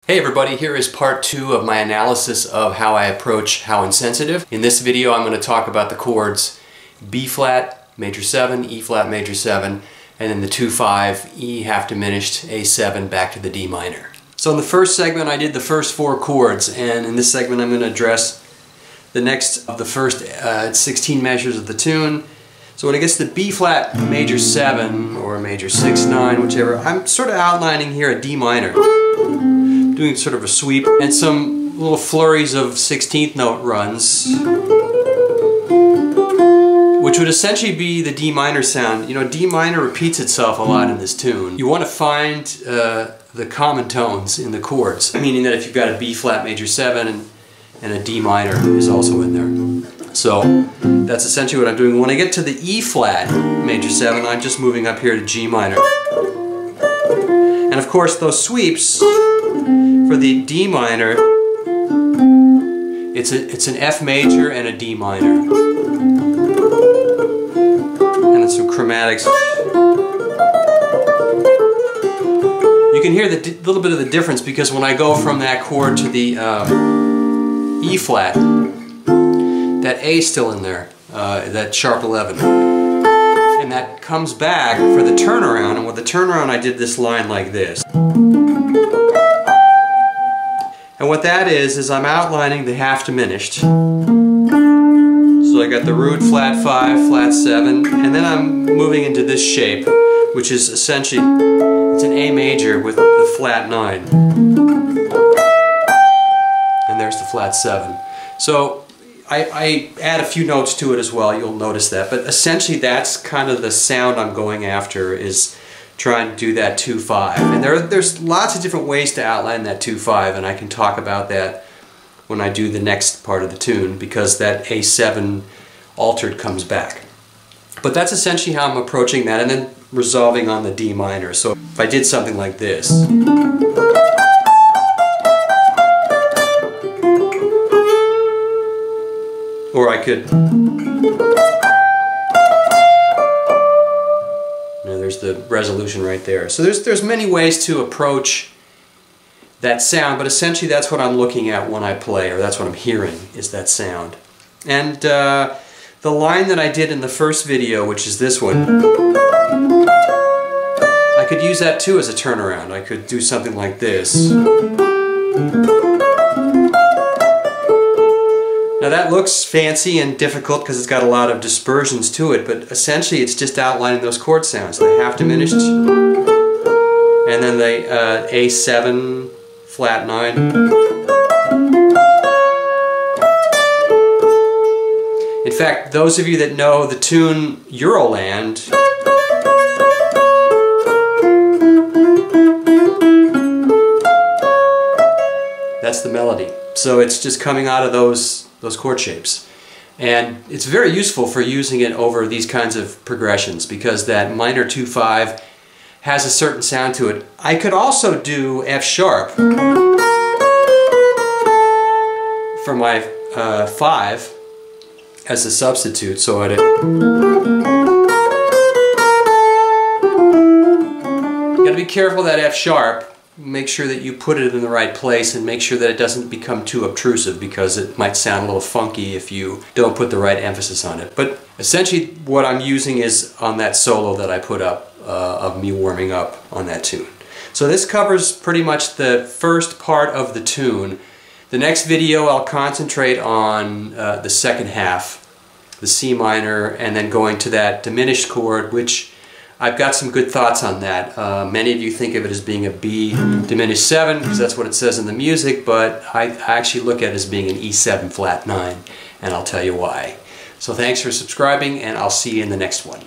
Hey everybody, here is part 2 of my analysis of how I approach How Insensitive. In this video I'm going to talk about the chords B flat, major 7, E flat, major 7, and then the 2-5, E half diminished, A7 back to the D minor. So in the first segment I did the first 4 chords, and in this segment I'm going to address the next of the first 16 measures of the tune. So when it gets to B flat major 7 or major 6-9, whichever, I'm sort of outlining here a D minor, doing sort of a sweep and some little flurries of 16th note runs, which would essentially be the D minor sound. You know, D minor repeats itself a lot in this tune. You want to find the common tones in the chords, meaning that if you've got a B flat major 7 and a D minor is also in there. So that's essentially what I'm doing. When I get to the E flat major 7, I'm just moving up here to G minor. And of course those sweeps for the D minor, it's an F major and a D minor. And then some chromatics. You can hear the little bit of the difference because when I go from that chord to the E flat, that A is still in there, that sharp 11. And that comes back for the turnaround, and with the turnaround I did this line like this. And what that is I'm outlining the half diminished. So I got the root flat 5, flat 7, and then I'm moving into this shape, which is essentially, it's an A major with the flat 9. And there's the flat 7. So I add a few notes to it as well, you'll notice that, but essentially that's kind of the sound I'm going after, is trying to do that 2-5. And there's lots of different ways to outline that 2-5, and I can talk about that when I do the next part of the tune, because that A7 altered comes back. But that's essentially how I'm approaching that, and then resolving on the D minor. So if I did something like this, or I could, there's the resolution right there. So there's many ways to approach that sound, but essentially that's what I'm looking at when I play, or that's what I'm hearing, is that sound. And the line that I did in the first video, which is this one, I could use that too as a turnaround. I could do something like this. Now that looks fancy and difficult because it's got a lot of dispersions to it, but essentially it's just outlining those chord sounds. The half diminished, and then the A7, flat 9. In fact, those of you that know the tune Euroland, that's the melody. So it's just coming out of those chord shapes. And it's very useful for using it over these kinds of progressions, because that minor 2-5 has a certain sound to it. I could also do F sharp for my 5 as a substitute, so you gotta be careful that F sharp. Make sure that you put it in the right place, and make sure that it doesn't become too obtrusive, because it might sound a little funky if you don't put the right emphasis on it. But essentially what I'm using is on that solo that I put up of me warming up on that tune. So this covers pretty much the first part of the tune. The next video I'll concentrate on the second half, the C minor, and then going to that diminished chord, which I've got some good thoughts on that. Many of you think of it as being a B diminished 7 because that's what it says in the music, but I actually look at it as being an E7 flat 9, and I'll tell you why. So thanks for subscribing, and I'll see you in the next one.